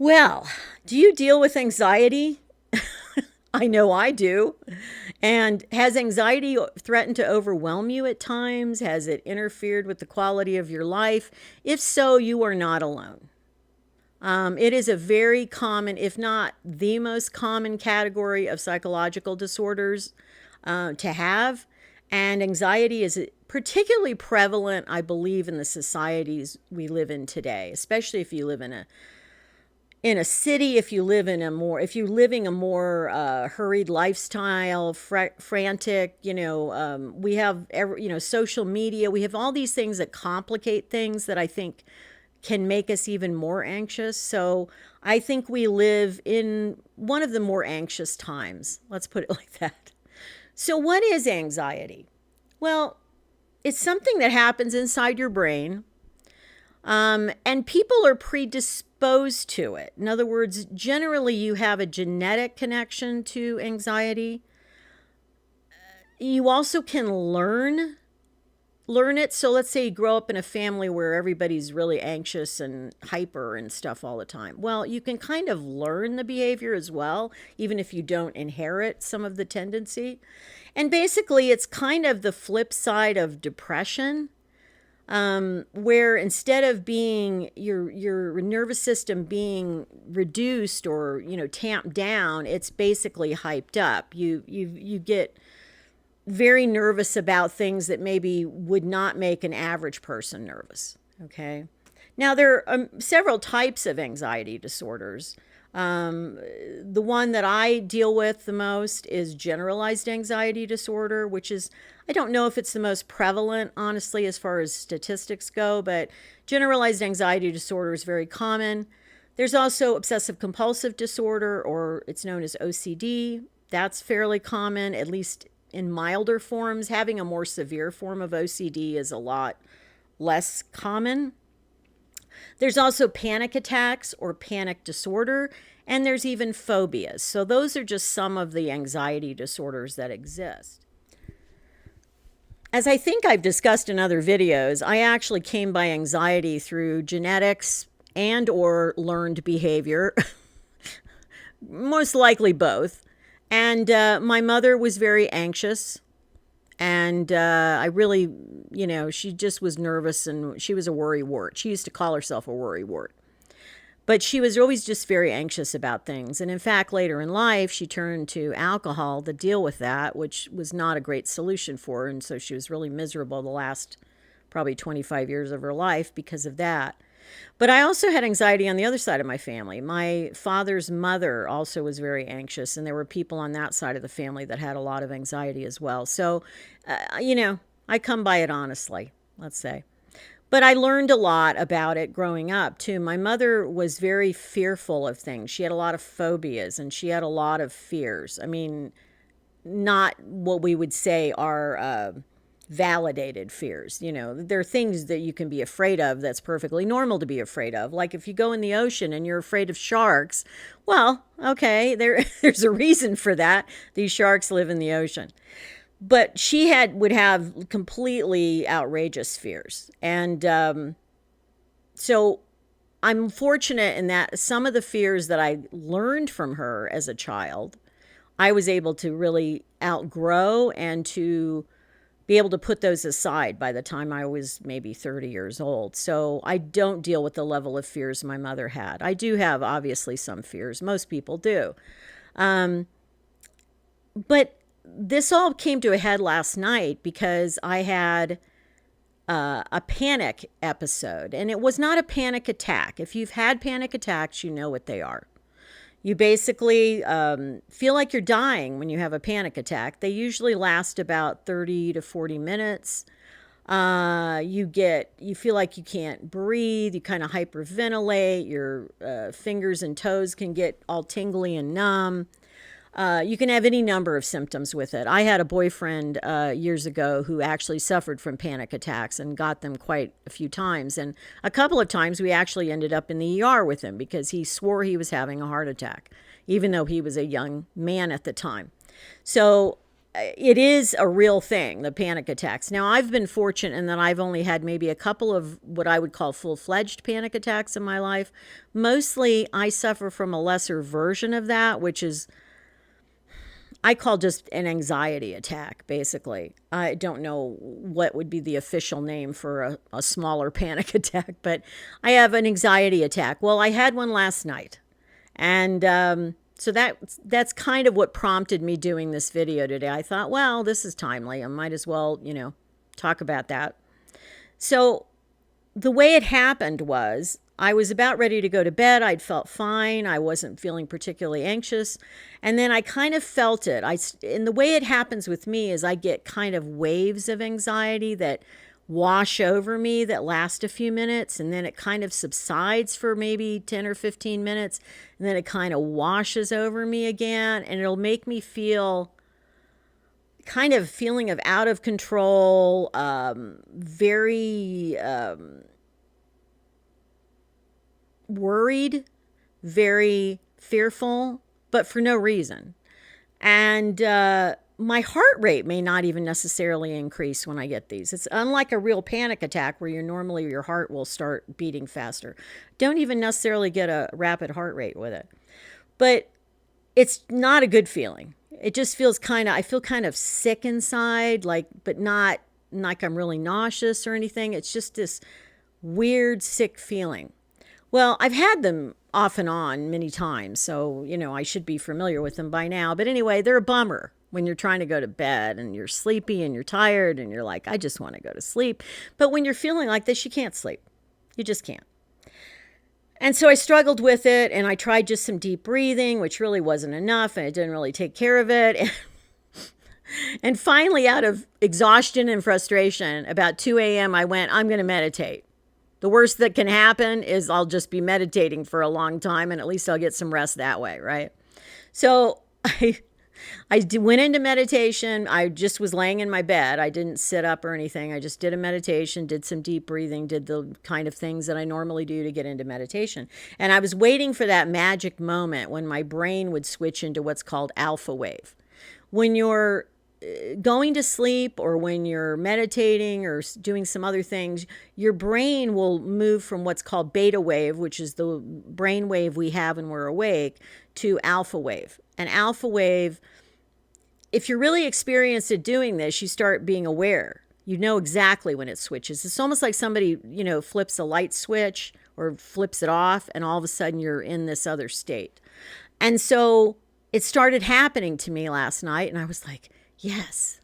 Well, do you deal with anxiety? I know I do. And has anxiety threatened to overwhelm you at times? Has it interfered with the quality of your life? If so, you are not alone. It is a very common, if not the most common category of psychological disorders to have. And anxiety is particularly prevalent, I believe, in the societies we live in today, especially if you live in a city, if you live in a more, if you're living a more hurried lifestyle, frantic, we have social media, we have all these things that complicate things that I think can make us even more anxious. So I think we live in one of the more anxious times, let's put it like that. So what is anxiety? Well, it's something that happens inside your brain, and people are predisposed to it. In other words, generally, you have a genetic connection to anxiety. You also can learn it. So let's say you grow up in a family where everybody's really anxious and hyper and stuff all the time. Well, you can kind of learn the behavior as well, even if you don't inherit some of the tendency. And basically, it's kind of the flip side of depression, where instead of being your nervous system being reduced or tamped down, it's basically hyped up. You get very nervous about things that maybe would not make an average person nervous. Okay. Now, there are several types of anxiety disorders. The one that I deal with the most is generalized anxiety disorder, which is, I don't know if it's the most prevalent, honestly, as far as statistics go, but generalized anxiety disorder is very common. There's also obsessive compulsive disorder, or it's known as OCD. That's fairly common, at least in milder forms. Having a more severe form of OCD is a lot less common. There's also panic attacks or panic disorder, and there's even phobias. So those are just some of the anxiety disorders that exist. As I think I've discussed in other videos, I actually came by anxiety through genetics and or learned behavior, most likely both. And my mother was very anxious. And I really, she just was nervous and she was a worrywart. She used to call herself a worrywart. But she was always just very anxious about things. And in fact, later in life, she turned to alcohol to deal with that, which was not a great solution for her. And so she was really miserable the last probably 25 years of her life because of that. But I also had anxiety on the other side of my family. My father's mother also was very anxious, and there were people on that side of the family that had a lot of anxiety as well. So, I come by it honestly, let's say. But I learned a lot about it growing up, too. My mother was very fearful of things. She had a lot of phobias, and she had a lot of fears. I mean, not what we would say are validated fears. There are things that you can be afraid of that's perfectly normal to be afraid of. Like if you go in the ocean and you're afraid of sharks, well, okay, there's a reason for that. These sharks live in the ocean. But she would have completely outrageous fears. And so I'm fortunate in that some of the fears that I learned from her as a child, I was able to really outgrow and to be able to put those aside by the time I was maybe 30 years old. So I don't deal with the level of fears my mother had. I do have obviously some fears. Most people do. But this all came to a head last night because I had a panic episode, and it was not a panic attack. If you've had panic attacks, you know what they are. You basically feel like you're dying when you have a panic attack. They usually last about 30 to 40 minutes. You feel like you can't breathe. You kind of hyperventilate. Your fingers and toes can get all tingly and numb. You can have any number of symptoms with it. I had a boyfriend years ago who actually suffered from panic attacks and got them quite a few times. And a couple of times we actually ended up in the ER with him because he swore he was having a heart attack, even though he was a young man at the time. So it is a real thing, the panic attacks. Now, I've been fortunate in that I've only had maybe a couple of what I would call full-fledged panic attacks in my life. Mostly, I suffer from a lesser version of that, which is I call just an anxiety attack, basically. I don't know what would be the official name for a smaller panic attack, but I have an anxiety attack. Well, I had one last night. And so that's kind of what prompted me doing this video today. I thought, well, this is timely. I might as well, talk about that. So the way it happened was I was about ready to go to bed. I'd felt fine. I wasn't feeling particularly anxious. And then I kind of felt it. And the way it happens with me is I get kind of waves of anxiety that wash over me that last a few minutes, and then it kind of subsides for maybe 10 or 15 minutes, and then it kind of washes over me again, and it'll make me feel kind of feeling of out of control, very worried, very fearful, but for no reason. And my heart rate may not even necessarily increase when I get these. It's unlike a real panic attack where normally your heart will start beating faster. Don't even necessarily get a rapid heart rate with it. But it's not a good feeling. It just feels I feel kind of sick inside, but not like I'm really nauseous or anything. It's just this weird, sick feeling. Well, I've had them off and on many times, so, I should be familiar with them by now. But anyway, they're a bummer when you're trying to go to bed and you're sleepy and you're tired and you're like, I just want to go to sleep. But when you're feeling like this, you can't sleep. You just can't. And so I struggled with it, and I tried just some deep breathing, which really wasn't enough, and it didn't really take care of it. And finally, out of exhaustion and frustration, about 2 a.m., I went, I'm going to meditate. The worst that can happen is I'll just be meditating for a long time, and at least I'll get some rest that way, right? So I went into meditation. I just was laying in my bed. I didn't sit up or anything. I just did a meditation, did some deep breathing, did the kind of things that I normally do to get into meditation. And I was waiting for that magic moment when my brain would switch into what's called alpha wave. When you're going to sleep or when you're meditating or doing some other things, your brain will move from what's called beta wave, which is the brain wave we have when we're awake, to alpha wave. And alpha wave, if you're really experienced at doing this, you start being aware. You know exactly when it switches. It's almost like somebody, flips a light switch or flips it off, and all of a sudden you're in this other state. And so it started happening to me last night, and I was like, yes,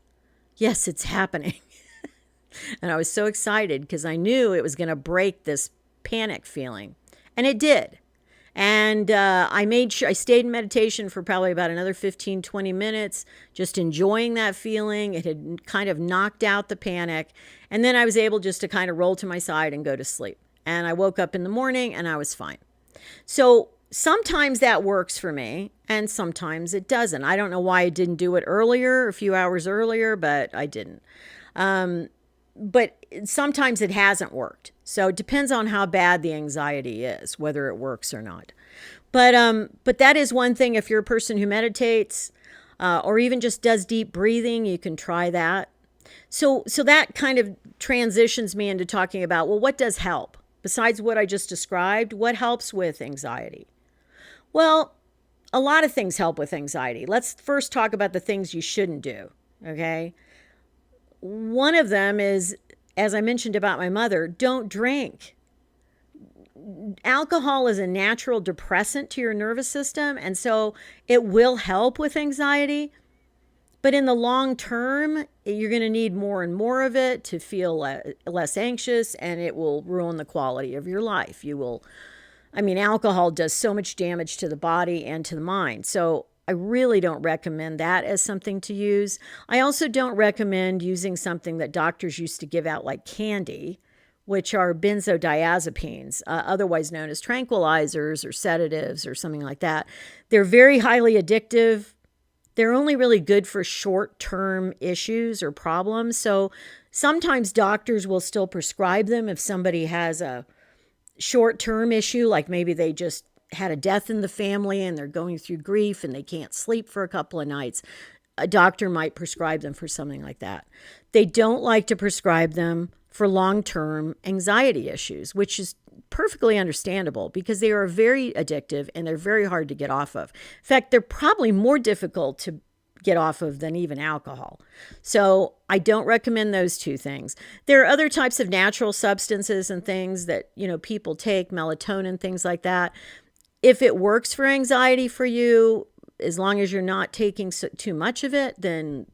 it's happening. And I was so excited because I knew it was going to break this panic feeling. And it did. And I made sure I stayed in meditation for probably about another 15, 20 minutes, just enjoying that feeling. It had kind of knocked out the panic. And then I was able just to kind of roll to my side and go to sleep. And I woke up in the morning and I was fine. So sometimes that works for me, and sometimes it doesn't. I don't know why I didn't do it earlier, a few hours earlier, but I didn't. But sometimes it hasn't worked. So it depends on how bad the anxiety is, whether it works or not. But that is one thing. If you're a person who meditates or even just does deep breathing, you can try that. So that kind of transitions me into talking about, well, what does help? Besides what I just described, what helps with anxiety? Well, a lot of things help with anxiety. Let's first talk about the things you shouldn't do, okay? One of them is, as I mentioned about my mother, don't drink. Alcohol is a natural depressant to your nervous system, and so it will help with anxiety. But in the long term, you're going to need more and more of it to feel less anxious, and it will ruin the quality of your life. Alcohol does so much damage to the body and to the mind. So I really don't recommend that as something to use. I also don't recommend using something that doctors used to give out like candy, which are benzodiazepines, otherwise known as tranquilizers or sedatives or something like that. They're very highly addictive. They're only really good for short-term issues or problems. So sometimes doctors will still prescribe them if somebody has a short-term issue, like maybe they just had a death in the family and they're going through grief and they can't sleep for a couple of nights. a doctor might prescribe them for something like that. They don't like to prescribe them for long-term anxiety issues, which is perfectly understandable because they are very addictive and they're very hard to get off of. In fact, they're probably more difficult to get off of than even alcohol. So I don't recommend those two things. There are other types of natural substances and things that, people take, melatonin, things like that. If it works for anxiety for you, as long as you're not taking too much of it, then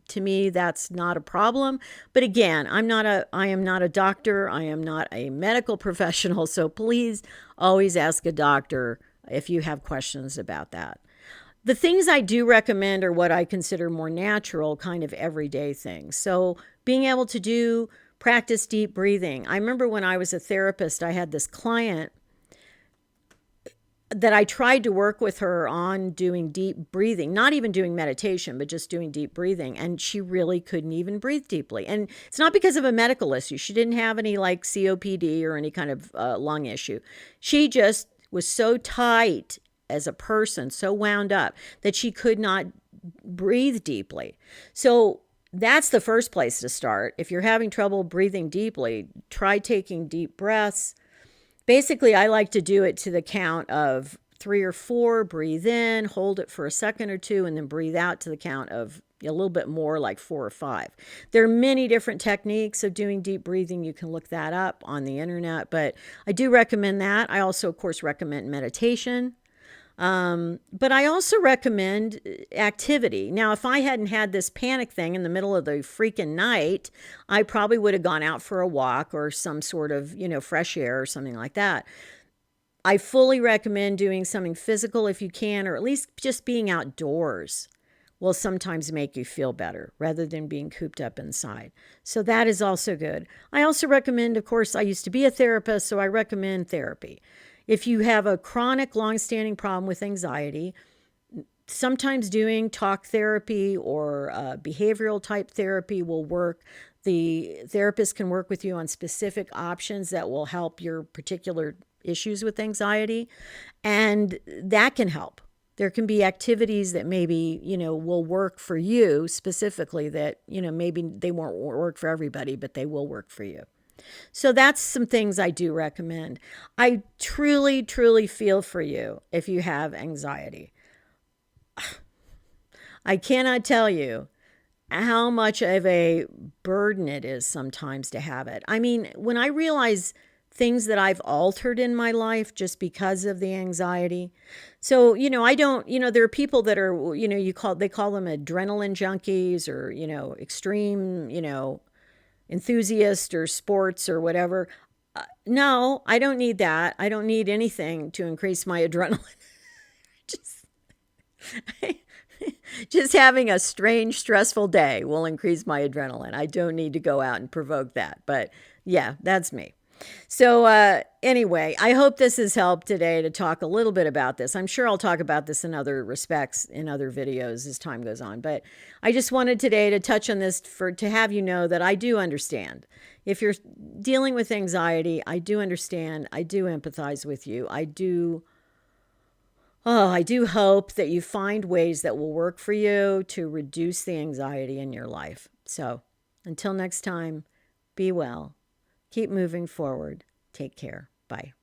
to me, that's not a problem. But again, I am not a doctor. I am not a medical professional. So please always ask a doctor if you have questions about that. The things I do recommend are what I consider more natural, kind of everyday things. So being able to practice deep breathing. I remember when I was a therapist, I had this client that I tried to work with her on doing deep breathing, not even doing meditation, but just doing deep breathing. And she really couldn't even breathe deeply. And it's not because of a medical issue. She didn't have any like COPD or any kind of lung issue. She just was so tight as a person, so wound up that she could not breathe deeply. So that's the first place to start. If you're having trouble breathing deeply, try taking deep breaths. Basically, I like to do it to the count of 3 or 4, breathe in, hold it for a second or two, and then breathe out to the count of a little bit more, like 4 or 5. There are many different techniques of doing deep breathing. You can look that up on the internet, but I do recommend that. I also, of course, recommend meditation. But I also recommend activity. Now, if I hadn't had this panic thing in the middle of the freaking night, I probably would have gone out for a walk or some sort of, fresh air or something like that. I fully recommend doing something physical if you can, or at least just being outdoors will sometimes make you feel better rather than being cooped up inside. So that is also good. I also recommend, of course, I used to be a therapist, so I recommend therapy. If you have a chronic, long-standing problem with anxiety, sometimes doing talk therapy or behavioral type therapy will work. The therapist can work with you on specific options that will help your particular issues with anxiety, and that can help. There can be activities that maybe, will work for you specifically that, maybe they won't work for everybody, but they will work for you. So that's some things I do recommend. I truly, truly feel for you if you have anxiety. I cannot tell you how much of a burden it is sometimes to have it. I mean, when I realize things that I've altered in my life just because of the anxiety. So, I don't, there are people that are, they call them adrenaline junkies or, extreme, enthusiast or sports or whatever. No, I don't need that. I don't need anything to increase my adrenaline. just, just having a strange, stressful day will increase my adrenaline. I don't need to go out and provoke that. But yeah, that's me. So anyway, I hope this has helped today to talk a little bit about this. I'm sure I'll talk about this in other respects in other videos as time goes on. But I just wanted today to touch on this to have you know that I do understand. If you're dealing with anxiety, I do understand. I do empathize with you. I do hope that you find ways that will work for you to reduce the anxiety in your life. So until next time, be well. Keep moving forward. Take care. Bye.